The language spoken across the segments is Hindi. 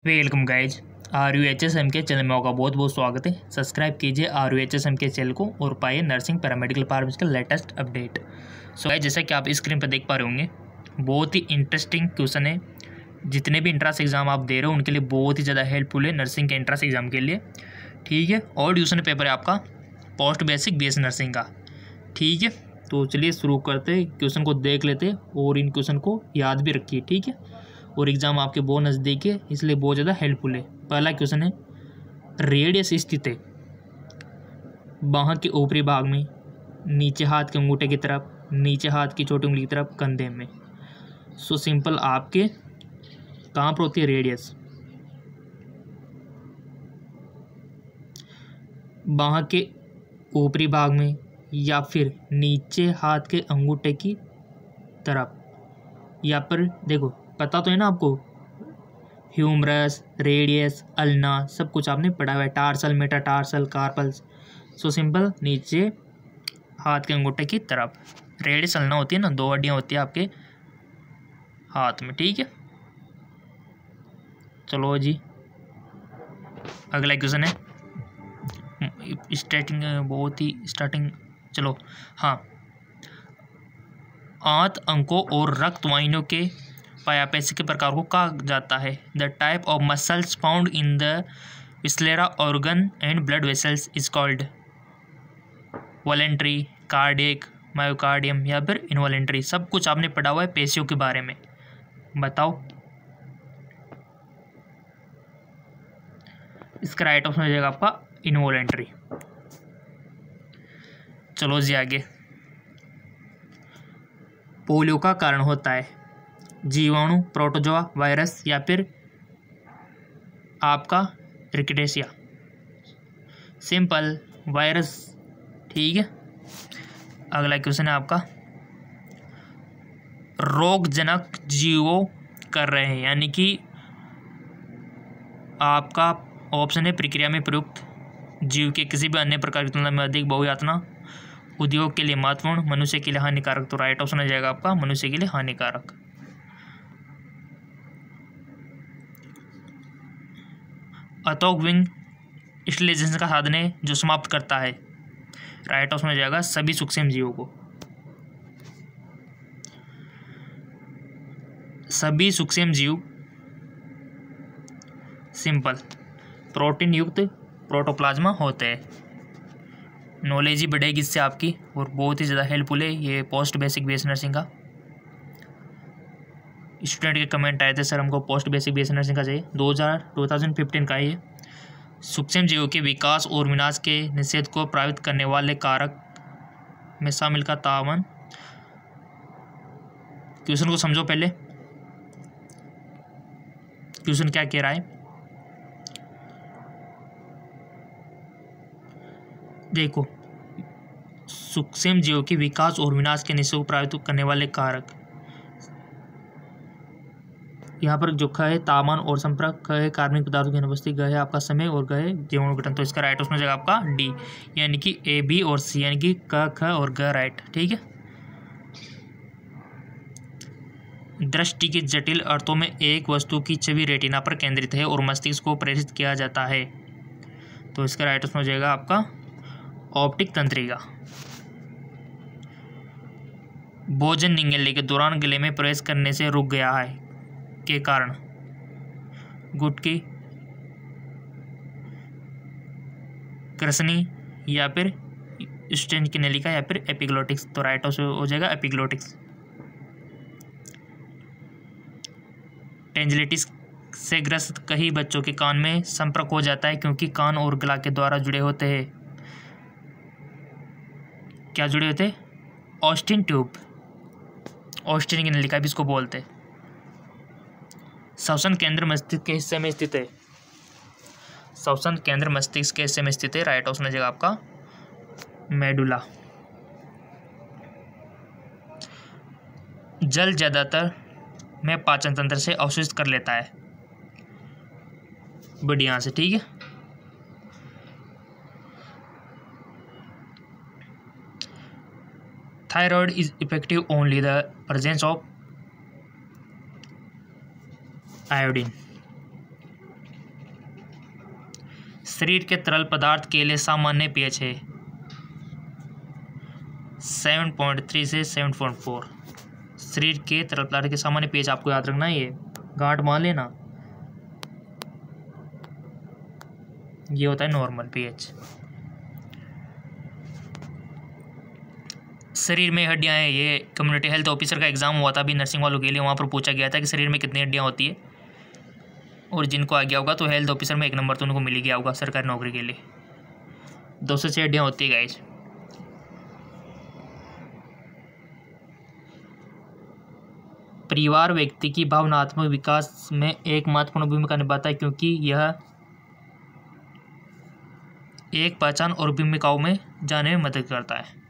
Welcome guys. RUHSM के चैनल में आपका बहुत बहुत स्वागत है। सब्सक्राइब कीजिए RUHSM के चैनल को और पाइए नर्सिंग पैरामेडिकल फार्मेसी का लेटेस्ट अपडेट। सो गाइज, जैसा कि आप स्क्रीन पर देख पा रहे होंगे, बहुत ही इंटरेस्टिंग क्वेश्चन है। जितने भी इंट्रांस एग्जाम आप दे रहे हो उनके लिए बहुत ही ज़्यादा हेल्पफुल है नर्सिंग के इंट्रांस एग्जाम के लिए। ठीक है, और ट्यूशन पेपर है आपका पोस्ट बेसिक BS नर्सिंग का। ठीक है, तो चलिए शुरू करते, क्वेश्चन को देख लेते और इन क्वेश्चन को याद भी रखिए। ठीक है, और एग्ज़ाम आपके बहुत नज़दीक है इसलिए बहुत ज़्यादा हेल्पफुल है। पहला क्वेश्चन है, रेडियस स्थित है बाह के ऊपरी भाग में, नीचे हाथ के अंगूठे की तरफ, नीचे हाथ की छोटी उंगली की तरफ, कंधे में। सो सिंपल, आपके कहाँ पर होती है रेडियस? बाह के ऊपरी भाग में या फिर नीचे हाथ के अंगूठे की तरफ। यहाँ पर देखो, पता तो है ना आपको, ह्यूमरस, रेडियस, अल्ना सब कुछ आपने पढ़ा हुआ है, tarsal, metatarsal, carpals. So simple, नीचे हाथ के अंगूठे की तरफ। रेडियस अल्ना होती है ना, 2 हड्डियाँ होती है आपके हाथ में। ठीक है, चलो जी, अगला क्वेश्चन है स्टार्टिंग। चलो हाँ, आंत अंकों और रक्त वाहिनियों के पायापेशी के प्रकार को कहा जाता है? The type of muscles found in the visceral organ and blood vessels is called voluntary, cardiac, myocardium या फिर इनवॉलेंट्री। सब कुछ आपने पढ़ा हुआ है पेशियों के बारे में, बताओ। इसका राइट ऑप्शन हो जाएगा आपका इनवॉलेंट्री। चलो जी आगे, पोलियो का कारण होता है जीवाणु, प्रोटोजोआ, वायरस या फिर आपका रिकेटेशिया? Simple, virus. ठीक है, अगला क्वेश्चन है आपका, रोगजनक जीवों कर रहे हैं, यानी कि आपका ऑप्शन है प्रक्रिया में प्रयुक्त जीव के किसी भी अन्य प्रकार की तुलना में अधिक बहुयातना उद्योग के लिए महत्वपूर्ण, मनुष्य के लिए हानिकारक। तो राइट ऑप्शन हो जाएगा आपका मनुष्य के लिए हानिकारक। अतोक विंग स्टेरिलाइजेशन का साधन है जो समाप्त करता है? राइट ऑप्शन हो जाएगा सभी सूक्ष्म जीवों को। सभी सूक्ष्म जीव सिंपल प्रोटीन युक्त प्रोटोप्लाज्मा होते हैं। नॉलेज ही बढ़ेगी इससे आपकी, और बहुत ही ज़्यादा हेल्पफुल है ये पोस्ट बेसिक BS नर्सिंग का। स्टूडेंट के कमेंट आए थे, सर हमको पोस्ट बेसिक BS नर्सिंग का चाहिए। 2015 का ये सूक्ष्म जीवों के विकास और विनाश के निषेध को प्रभावित करने वाले कारक में शामिल का तापमान। क्वेश्चन को समझो पहले, क्वेश्चन क्या कह रहा है। देखो, सूक्ष्म जीवों के विकास और विनाश के निषेध को प्रभावित करने वाले कारक, यहाँ पर जो ख है तापमान और संपर्क, ख है कार्बनिक पदार्थों की अनुपस्थिति, ग है आपका समय और ग है जीवाणु गठन। तो इसका राइट ऑप्शन हो जाएगा आपका डी, यानी कि A, B और C, यानी कि क, ख और ग राइट। ठीक है, दृष्टि के जटिल अर्थों में एक वस्तु की छवि रेटिना पर केंद्रित है और मस्तिष्क को प्रेरित किया जाता है। तो इसका राइट ऑप्शन हो जाएगा आपका ऑप्टिक तंत्रिका। भोजन निगलने के दौरान गले में प्रवेश करने से रुक गया है के कारण? गुटकी, कृष्णी या फिर स्टेंज की नलिका या फिर एपिग्लोटिक्स? तो राइट ऑप्शन हो जाएगा एपिग्लोटिक्स। टेंजिलिटिस से ग्रस्त कई बच्चों के कान में संपर्क हो जाता है क्योंकि कान और गला के द्वारा जुड़े होते हैं। क्या जुड़े होते हैं? ऑस्टिन ट्यूब, ऑस्टिन की नलिका भी इसको बोलते हैं। श्वसन केंद्र मस्तिष्क के हिस्से में स्थित है? श्वसन केंद्र मस्तिष्क के हिस्से में स्थित है। राइट ऑप्शन हो जाएगा आपका मेडुला। जल ज्यादातर में पाचन तंत्र से अवशोषित कर लेता है बढ़िया से। ठीक है, thyroid is effective only the presence of iodine. शरीर के तरल पदार्थ के लिए सामान्य pH है 7.3 से 7.4। शरीर के तरल पदार्थ के सामान्य pH आपको याद रखना है, ये गांठ मान लेना, ये होता है नॉर्मल pH। शरीर में हड्डियां हैं, ये कम्युनिटी हेल्थ ऑफिसर का एग्जाम हुआ था अभी नर्सिंग वालों के लिए, वहाँ पर पूछा गया था कि शरीर में कितनी हड्डियां होती है, और जिनको आ गया होगा तो हेल्थ ऑफिसर में 1 नंबर तो उनको मिल गया होगा सरकारी नौकरी के लिए। 206 हड्डियां होती है गाइस। परिवार व्यक्ति की भावनात्मक विकास में एक महत्वपूर्ण भूमिका निभाता है क्योंकि यह एक पहचान और भूमिकाओं में जाने में मदद करता है।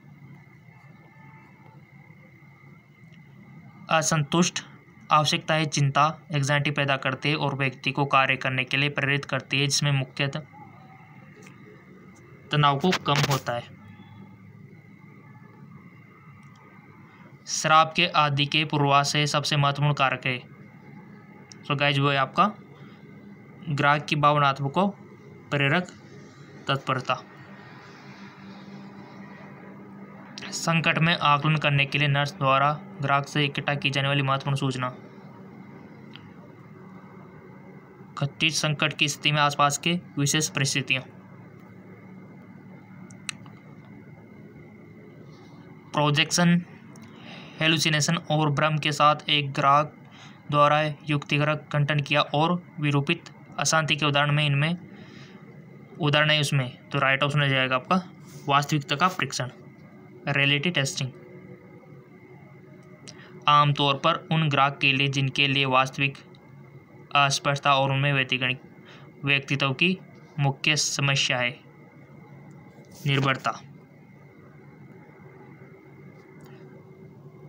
असंतुष्ट आवश्यकताएं चिंता, एंग्जाइटी पैदा करते हैं और व्यक्ति को कार्य करने के लिए प्रेरित करती है, जिसमें मुख्यतः तनाव को कम होता है। शराब के आदि के पूर्वाग्रह से सबसे महत्वपूर्ण कारक है। सो गाइस वो है आपका ग्राहक की भावनात्मक को प्रेरक तत्परता। संकट में आकलन करने के लिए नर्स द्वारा ग्राहक से इकट्ठा की जाने वाली महत्वपूर्ण सूचना। घटित संकट की स्थिति में आसपास के विशेष परिस्थितियां। प्रोजेक्शन, हेलुसिनेशन और भ्रम के साथ एक ग्राहक द्वारा युक्तिगत खंडन किया और विरूपित अशांति के उदाहरण है उसमें तो राइट ऑप्शन हो जाएगा आपका वास्तविकता का परीक्षण, रियलिटी टेस्टिंग। आमतौर पर उन ग्राहक के लिए जिनके लिए वास्तविक अस्पष्टता और उनमें व्यक्तित्व की मुख्य समस्या है निर्भरता।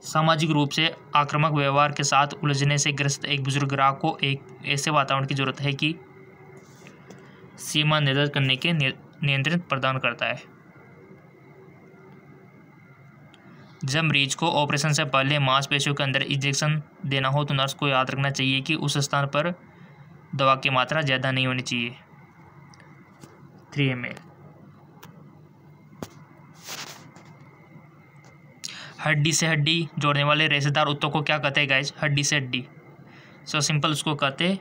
सामाजिक रूप से आक्रामक व्यवहार के साथ उलझने से ग्रस्त एक बुजुर्ग ग्राहक को एक ऐसे वातावरण की जरूरत है कि सीमा निर्धारित करने के नियंत्रण प्रदान करता है। जब मरीज को ऑपरेशन से पहले मांसपेशियों के अंदर इंजेक्शन देना हो तो नर्स को याद रखना चाहिए कि उस स्थान पर दवा की मात्रा ज़्यादा नहीं होनी चाहिए 3 ml। हड्डी से हड्डी जोड़ने वाले रेशेदार उत्तों को क्या कहते हैं गाइस? हड्डी से हड्डी। सो सिंपल उसको कहते हैं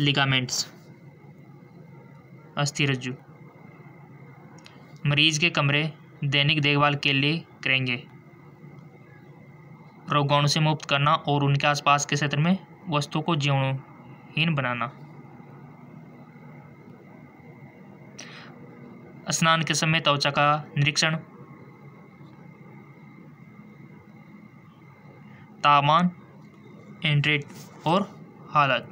लिगामेंट्स, अस्थिरज्जु। मरीज के कमरे दैनिक देखभाल के लिए करेंगे, रोगाणु से मुक्त करना और उनके आसपास के क्षेत्र में वस्तुओं को जीवाणुहीन बनाना। स्नान के समय त्वचा का निरीक्षण, तापमान, इंट्रेट और हालत।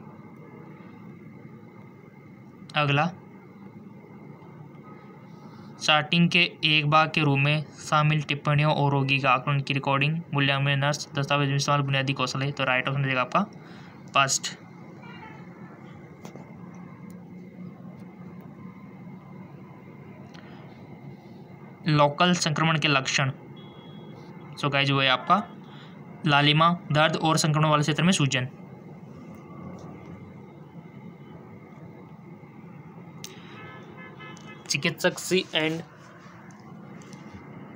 अगला चार्टिंग के एक भाग के रूप में शामिल टिप्पणियों और रोगी का आकलन की रिकॉर्डिंग मूल्यांकन नर्स दस्तावेज में इस्तेमाल बुनियादी कौशल है तो राइट ऑप्शन देगा आपका फर्स्ट। लोकल संक्रमण के लक्षण। सो गाइस वो है आपका लालिमा, दर्द और संक्रमण वाले क्षेत्र में सूजन। चिकित्सक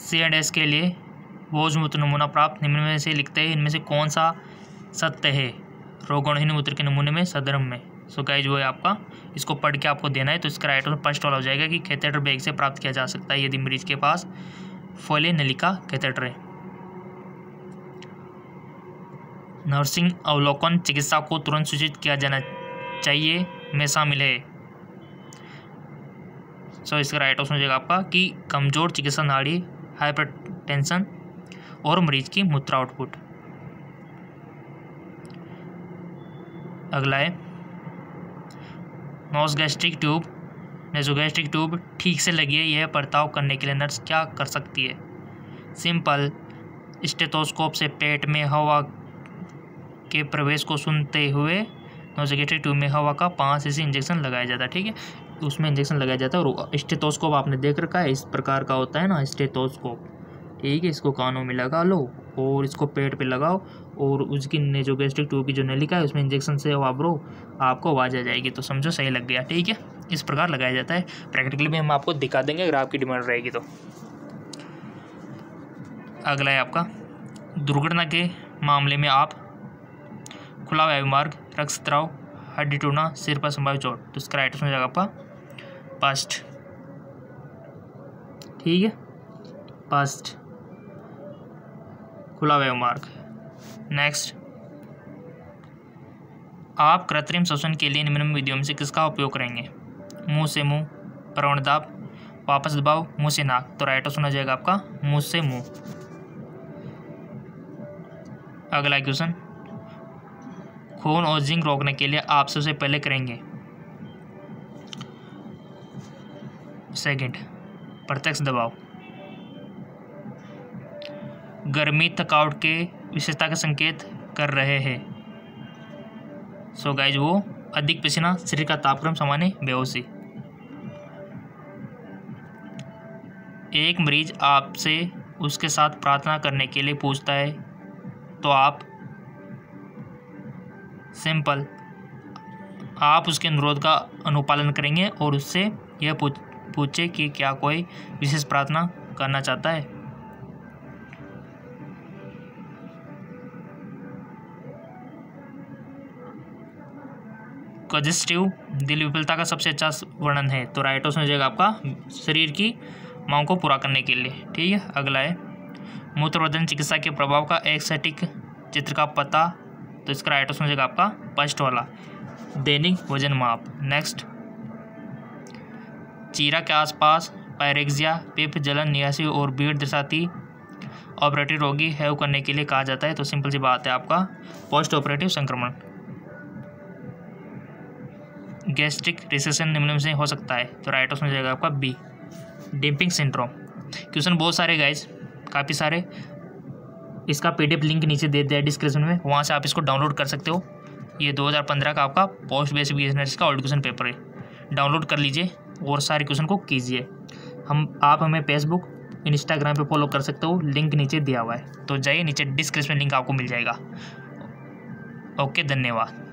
C&S के लिए बोझ मूत्र नमूना प्राप्त निम्न में से लिखते हैं इनमें से कौन सा सत्य है रोगाणुहीन मूत्र के नमूने में सदर्भ में। सो गाइस वो है आपका, इसको पढ़ के आपको देना है तो इसका राइट आंसर फर्स्ट वाला हो जाएगा कि कैथेटर बैग से प्राप्त किया जा सकता है यदि मरीज के पास फोले नलिका कैथेटर है। नर्सिंग अवलोकन चिकित्सा को तुरंत सूचित किया जाना चाहिए में शामिल है। सो इसका राइट ऑप्शन हो जाएगा आपका कि कमजोर चिकित्सा नाड़ी, हाइपरटेंशन और मरीज की मूत्र आउटपुट। अगला है नोसगैस्ट्रिक ट्यूब, नेसोगैस्ट्रिक ट्यूब ठीक से लगी है, यह बर्ताव करने के लिए नर्स क्या कर सकती है? सिंपल स्टेथोस्कोप से पेट में हवा के प्रवेश को सुनते हुए नोसगैस्ट्रिक ट्यूब में हवा का 5 cc इंजेक्शन लगाया जाता है। ठीक है, उसमें इंजेक्शन लगाया जाता है और स्टेथोस्कोप आपने देख रखा है, इस प्रकार का होता है ना स्टेथोस्कोप। ठीक है, इसको कानों में लगा लो और इसको पेट पे लगाओ और उसकी नेसोगैस्ट्रिक ट्यूब की जो नलिका है उसमें इंजेक्शन से वापरो, आपको आवाज़ आ जाएगी। तो समझो सही लग गया, ठीक है। इस प्रकार लगाया जाता है। प्रैक्टिकली भी हम आपको दिखा देंगे अगर आपकी डिमांड रहेगी तो। अगला है आपका दुर्घटना के मामले में आप खुला वायुमार्ग, रक्तस्राव, हड्डी टूटना, सिर पर संभावित चोट, तो इसका राइट ऑप्शन हो जाएगा आपका फर्स्ट, ठीक है, फर्स्ट खुला वायुमार्ग। नेक्स्ट, आप कृत्रिम श्वसन के लिए निम्न विधियों में से किसका उपयोग करेंगे? मुंह से मुंह, प्रवण दाब, वापस दबाव, मुंह से नाक, तो राइट ऑप्शन हो जाएगा आपका मुंह से मुंह। अगला क्वेश्चन, खून और जिंक रोकने के लिए आप सबसे पहले करेंगे? सेकंड, प्रत्यक्ष दबाव। गर्मी थकावट के विशेषता का संकेत कर रहे हैं। सो गाइज वो अधिक पसीना, शरीर का तापक्रम सामान्य, बेहोशी। एक मरीज आपसे उसके साथ प्रार्थना करने के लिए पूछता है तो आप? सिंपल, आप उसके अनुरोध का अनुपालन करेंगे और उससे यह पूछे कि क्या कोई विशेष प्रार्थना करना चाहता है। कंजेस्टिव दिल विफलता का सबसे अच्छा वर्णन है, तो राइट ऑप्शन हो जाएगा आपका शरीर की मांग को पूरा करने के लिए, ठीक है। अगला है मूत्रवर्धन चिकित्सा के प्रभाव का एक सटीक चित्र का पता, तो इसका राइट ऑप्शन हो जाएगा आपका फर्स्ट वाला, दैनिक वजन माप। नेक्स्ट, चीरा के आसपास पायरेक्सिया, पिप, जलन, नियासी और भीड़ दर्शाती ऑपरेटिव रोगी हैव करने के लिए कहा जाता है, तो सिंपल सी बात है आपका पोस्ट ऑपरेटिव संक्रमण। गैस्ट्रिक रिसेशन निम्न में से हो सकता है, तो राइट ऑप्शन हो जाएगा आपका बी, डिम्पिंग सिंड्रोम। क्वेश्चन बहुत सारे गाइस, काफ़ी सारे। इसका पीडीएफ लिंक नीचे दे दिया है डिस्क्रिप्शन में, वहाँ से आप इसको डाउनलोड कर सकते हो। ये 2015 का आपका पोस्ट बेसिक बिजनेस का ओल्ड क्वेश्चन पेपर है, डाउनलोड कर लीजिए और सारे क्वेश्चन को कीजिए। आप हमें फेसबुक, इंस्टाग्राम पे फॉलो कर सकते हो, लिंक नीचे दिया हुआ है, तो जाइए नीचे डिस्क्रिप्शन लिंक आपको मिल जाएगा। ओके, धन्यवाद।